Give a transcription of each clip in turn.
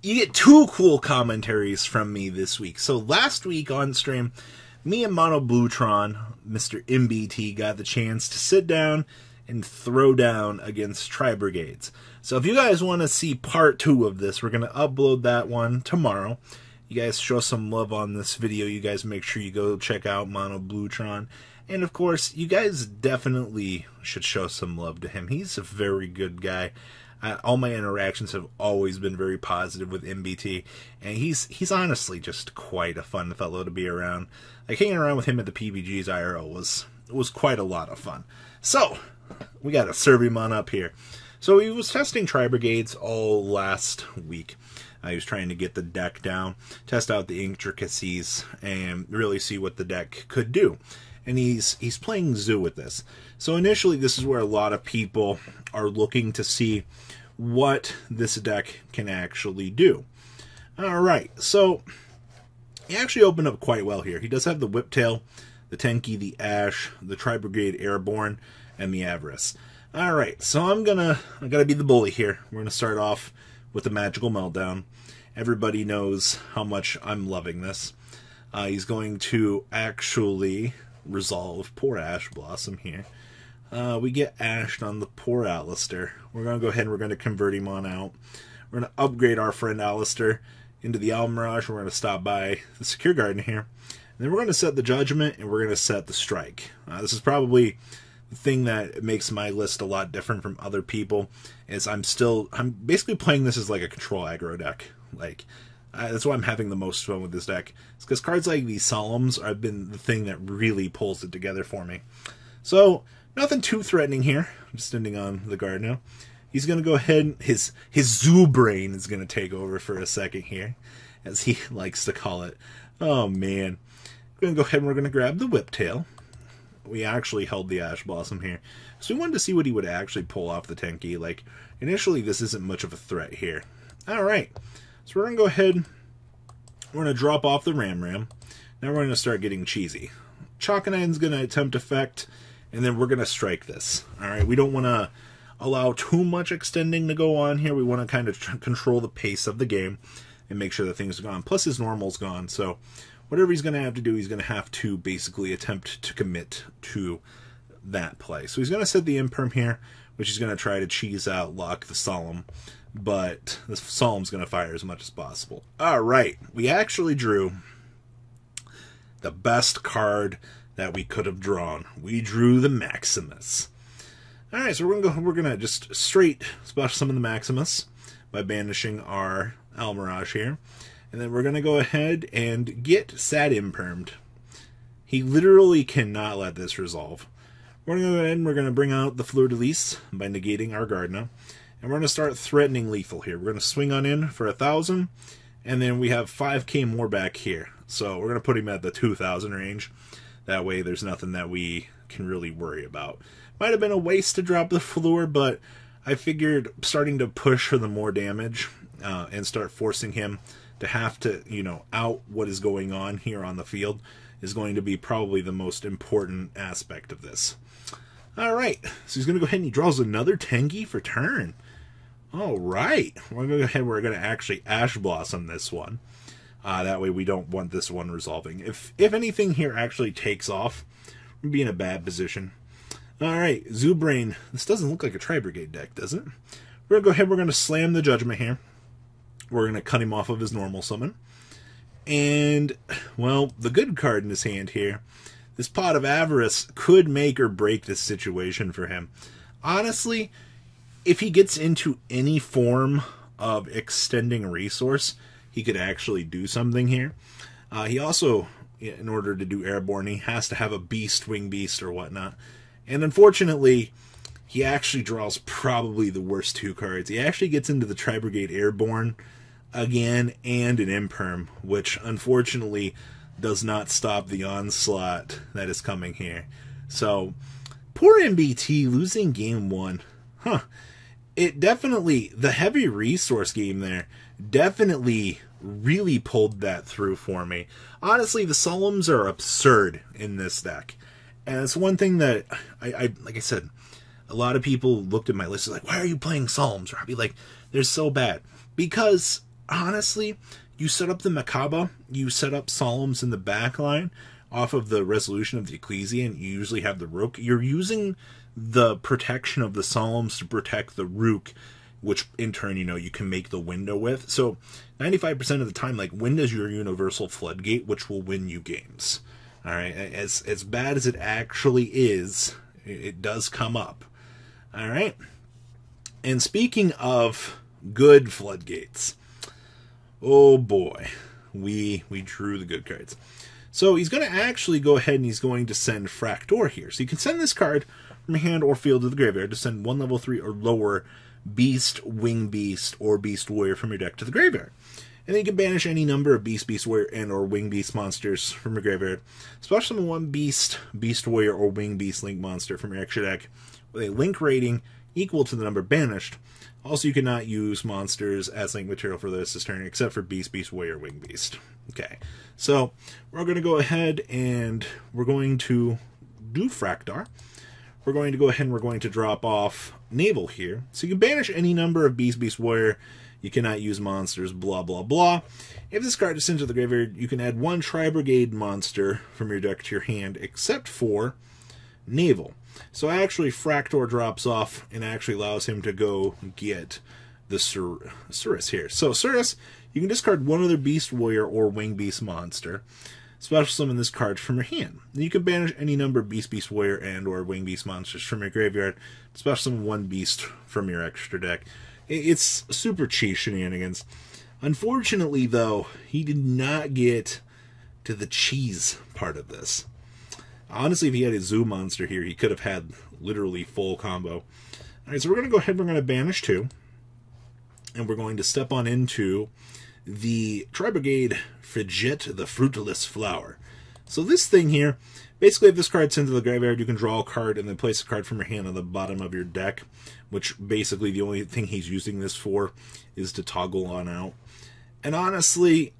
You get two cool commentaries from me this week. So last week on stream, me and Mono Bluetron, Mr. MBT, got the chance to sit down and throw down against Tri-Brigades. So if you guys want to see part 2 of this, we're going to upload that one tomorrow. You guys show some love on this video. You guys make sure you go check out Mono Bluetron. And of course, you guys definitely should show some love to him. He's a very good guy. All my interactions have always been very positive with MBT, and he's honestly just quite a fun fellow to be around. Like, hanging around with him at the PBG's IRL was quite a lot of fun. So, we got to serve him on up here. So he was testing Tri-Brigades all last week. He was trying to get the deck down, test out the intricacies, and really see what the deck could do. And he's playing Zoo with this. So initially, this is where a lot of people are looking to see what this deck can actually do. Alright, so he actually opened up quite well here. He does have the Whiptail, the Tenki, the Ash, the Tri-Brigade Airborne, and the Avarice. Alright, so I'm gonna be the bully here. We're gonna start off with the Magical Meltdown. Everybody knows how much I'm loving this. He's going to actually resolve poor Ash Blossom here. We get ashed on the poor Alistair. We're going to go ahead and we're going to convert him on out. We're going to upgrade our friend Alistair into the Almirage. We're going to stop by the Secure Garden here. And then we're going to set the Judgment, and we're going to set the Strike. This is probably the thing that makes my list a lot different from other people, is I'm basically playing this as like a control aggro deck. Like, that's why I'm having the most fun with this deck. It's because cards like these Solemns have been the thing that really pulls it together for me. So, nothing too threatening here. I'm just standing on the guard now. He's going to go ahead, his zoo brain is going to take over for a second here, as he likes to call it. Oh, man. We're going to go ahead and we're going to grab the Whiptail. We actually held the Ash Blossom here. So we wanted to see what he would actually pull off the Tenki. Like, initially, this isn't much of a threat here. Alright. So we're going to go ahead, we're going to drop off the Ram Ram. Now we're going to start getting cheesy. Chalkanine's going to attempt effect, and then we're going to strike this. Alright, we don't want to allow too much extending to go on here. We want to kind of control the pace of the game and make sure that things are gone. Plus his normal's gone, so whatever he's going to have to do, he's going to have to basically attempt to commit to that play. So he's going to set the Imperm here, which is going to try to cheese out Lock the Solemn. But the Solemn's going to fire as much as possible. Alright, we actually drew the best card that we could have drawn. We drew the Maximus. Alright, so we're gonna just straight splash summon the Maximus by banishing our Almirage here. And then we're gonna go ahead and get Sad Impermed. He literally cannot let this resolve. We're gonna go ahead and we're gonna bring out the Fleur-de-Lis by negating our Gardna. And we're going to start threatening lethal here. We're going to swing on in for 1,000, and then we have 5k more back here. So we're going to put him at the 2,000 range. That way there's nothing that we can really worry about. Might have been a waste to drop the Fleur, but I figured starting to push for the more damage and start forcing him to have to, out what is going on here on the field is going to be probably the most important aspect of this. Alright, so he's going to go ahead and he draws another Tenki for turn. Alright, we're going to go ahead, we're going to actually Ash Blossom this one. That way we don't want this one resolving. If anything here actually takes off, we'd be in a bad position. Alright, Zoo Brain. This doesn't look like a Tri-Brigade deck, does it? We're going to go ahead, we're going to slam the Judgment here. We're going to cut him off of his normal summon. And, well, the good card in his hand here, this Pot of Avarice could make or break this situation for him. Honestly, if he gets into any form of extending resource, he could actually do something here. He also, in order to do Airborne, he has to have a Beast, Wing Beast, or whatnot. And unfortunately, he actually draws probably the worst two cards. He actually gets into the Tri-Brigade Airborne again and an Imperm, which unfortunately does not stop the onslaught that is coming here. So, poor MBT losing game 1. Huh. It definitely, the heavy resource game there, definitely really pulled that through for me. Honestly, the Solemns are absurd in this deck. And it's one thing that, like I said, A lot of people looked at my list like, why are you playing Solemns, Robbie? Like, they're so bad. Because, honestly, you set up the Makaba, you set up Solemns in the back line off of the Resolution of the Ecclesia, and you usually have the Rook. You're using the protection of the Solemns to protect the Rook, which in turn, you can make the window with. So 95% of the time, like, Wind is your universal floodgate, which will win you games. All right, as bad as it actually is, it does come up. All right, and speaking of good floodgates, oh boy, we drew the good cards. So he's going to actually go ahead and he's going to send Fraktor here. So you can send this card from your hand or field to the graveyard to send one level 3 or lower Beast, Wing Beast, or Beast Warrior from your deck to the graveyard. And then you can banish any number of Beast, Beast Warrior, and or Wing Beast monsters from your graveyard. Special summon one Beast, Beast Warrior, or Wing Beast Link monster from your extra deck with a Link rating equal to the number banished. Also, you cannot use monsters as Link material for this turn, except for Beast, Beast Warrior, Wing Beast. Okay, so we're going to go ahead and we're going to do Fraktor. We're going to go ahead and we're going to drop off Naval here. So you can banish any number of Beast, Beast Warrior. You cannot use monsters, blah, blah, blah. If this card is sent to the graveyard, you can add one Tri-Brigade monster from your deck to your hand, except for Naval. So actually, Fraktor drops off and actually allows him to go get the Surus here. So Surus, you can discard one other Beast Warrior or Wing Beast monster. Special summon this card from your hand. You can banish any number of Beast, Beast Warrior, and or Wing Beast monsters from your graveyard. Special summon one Beast from your extra deck. It's super cheap shenanigans. Unfortunately, though, he did not get to the cheese part of this. Honestly, if he had a Zoo monster here, he could have had literally full combo. Alright, so we're going to go ahead and we're going to banish 2. And we're going to step on into the Tri-Brigade Frigette, the Fruitless Flower. So this thing here, basically if this card's sent to the graveyard, you can draw a card and then place a card from your hand on the bottom of your deck, which basically the only thing he's using this for is to toggle on out. And honestly,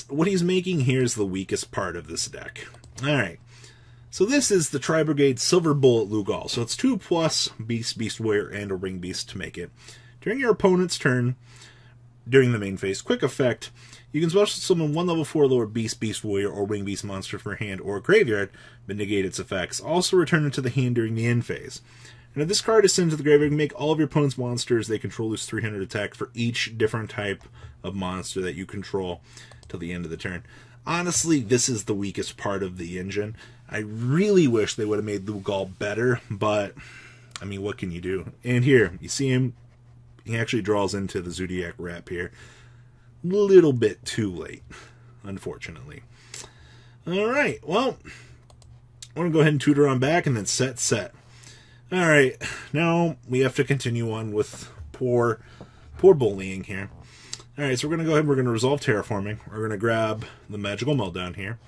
what he's making here is the weakest part of this deck. Alright, so this is the Tri-Brigade Silver Bullet Lugal. So it's 2+ Beast, Beast Warrior, and a Ring Beast to make it. During your opponent's turn, during the main phase, quick effect, you can special summon one level 4 lower Beast, Beast Warrior, or Wing Beast monster from your hand or graveyard, but negate its effects. Also return it to the hand during the end phase. And if this card is sent to the graveyard, you can make all of your opponent's monsters they control lose 300 attack for each different type of monster that you control till the end of the turn. Honestly, this is the weakest part of the engine. I really wish they would have made Lugal better, but, I mean, what can you do? And here, you see him, he actually draws into the Zodiac Wrap here. A little bit too late, unfortunately. Alright, well, I want to go ahead and tutor on back and then set. Alright, now we have to continue on with poor bullying here. Alright, so we're going to go ahead and we're going to resolve Terraforming. We're going to grab the Magical Meltdown here.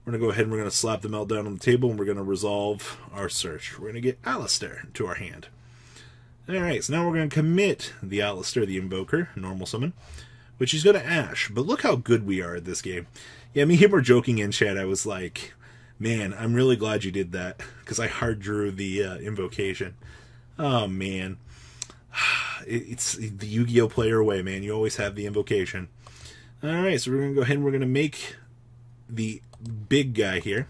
We're going to go ahead and we're going to slap the Meltdown on the table and we're going to resolve our search. We're going to get Alistair to our hand. Alright, so now we're going to commit the Alistair, the Invoker, normal summon, which he's going to Ash. But look how good we are at this game. Yeah, me and him were joking in chat. I was like, man, I'm really glad you did that, because I hard drew the Invocation. Oh, man. It's the Yu-Gi-Oh! Player way, man. You always have the Invocation. Alright, so we're going to go ahead and we're going to make the big guy here.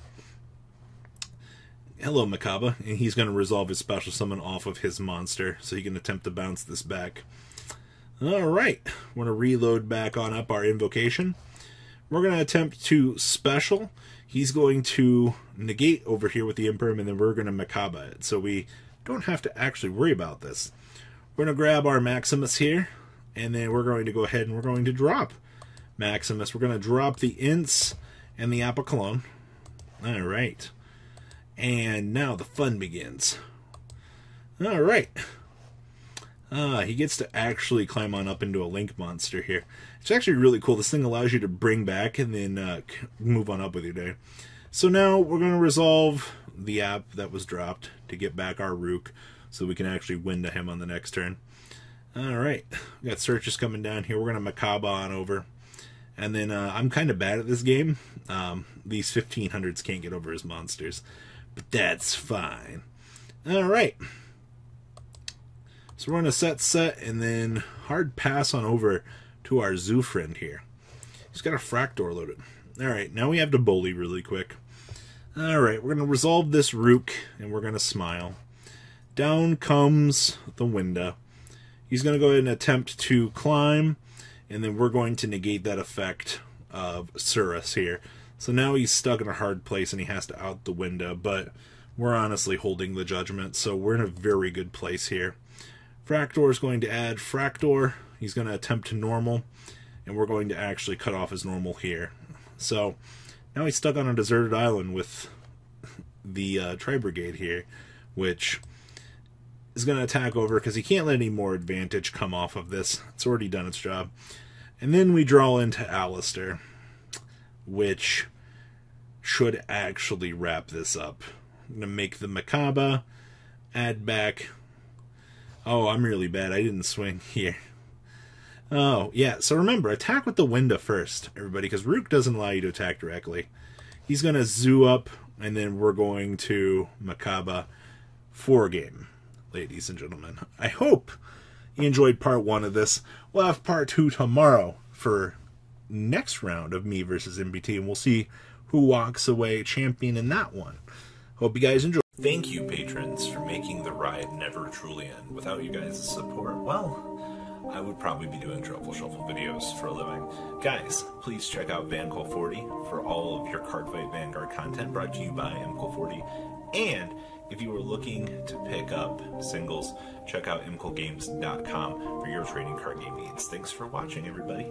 Hello, Makaba. And he's going to resolve his special summon off of his monster, so he can attempt to bounce this back. Alright, we're going to reload back on up our Invocation. We're going to attempt to special. He's going to negate over here with the Imperm, and then we're going to Makaba it. So we don't have to actually worry about this. We're going to grab our Maximus here, and then we're going to go ahead and we're going to drop Maximus. We're going to drop the Ints and the Apocalon. Alright. And now the fun begins. Alright. He gets to actually climb on up into a Link monster here. It's actually really cool. This thing allows you to bring back and then move on up with your day. So now we're going to resolve the app that was dropped to get back our Rook so we can actually win to him on the next turn. Alright. We got searches coming down here. We're going to Makaba on over. And then I'm kind of bad at this game. These 1500s can't get over his monsters. But that's fine. Alright. So we're going to set, and then hard pass on over to our zoo friend here. He's got a Fractor loaded. Alright, now we have to bully really quick. Alright, we're going to resolve this Rook, and we're going to smile. Down comes the Winda. He's going to go ahead and attempt to climb, and then we're going to negate that effect of Surus here. So now he's stuck in a hard place, and he has to out the Winda, but we're honestly holding the judgment, so we're in a very good place here. Fractor is going to add Fractor. He's going to attempt to normal, and we're going to actually cut off his normal here. So now he's stuck on a deserted island with the Tri-Brigade here, which is going to attack over because he can't let any more advantage come off of this. It's already done its job. And then we draw into Alistair, which should actually wrap this up. I'm going to make the Makaba, add back. Oh, I'm really bad. I didn't swing here. Oh, yeah. So remember, attack with the Winda first, everybody, because Rook doesn't allow you to attack directly. He's going to zoo up, and then we're going to Makaba 4-game, ladies and gentlemen. I hope you enjoyed part 1 of this. We'll have part 2 tomorrow for next round of me versus MBT, and we'll see who walks away champion in that one. Hope you guys enjoy. Thank you, patrons, for making the ride never truly end. Without you guys' support, well, I would probably be doing Truffle Shuffle videos for a living. Guys, please check out VanColt40 for all of your Cardfight Vanguard content brought to you by MColt40. And if you are looking to pick up singles, check out mcoltgames.com for your trading card game needs. Thanks for watching, everybody.